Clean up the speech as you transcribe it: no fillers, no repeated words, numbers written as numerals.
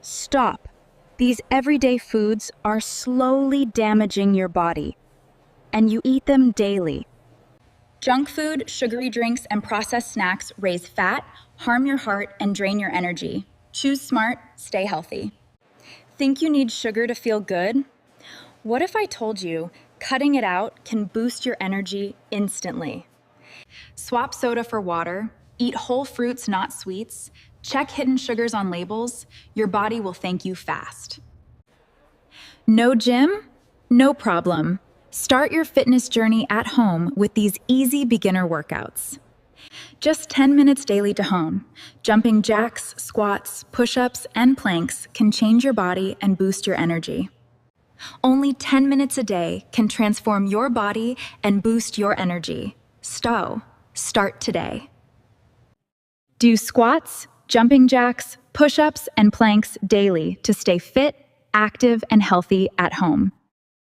Stop. These everyday foods are slowly damaging your body, and you eat them daily. Junk food, sugary drinks, and processed snacks raise fat, harm your heart, and drain your energy. Choose smart, stay healthy. Think you need sugar to feel good? What if I told you cutting it out can boost your energy instantly? Swap soda for water, eat whole fruits, not sweets, check hidden sugars on labels. Your body will thank you fast. No gym? No problem. Start your fitness journey at home with these easy beginner workouts. Just 10 minutes daily to hone. Jumping jacks, squats, push-ups, and planks can change your body and boost your energy. Only 10 minutes a day can transform your body and boost your energy. Start today. Do squats, jumping jacks, push-ups, and planks daily to stay fit, active, and healthy at home.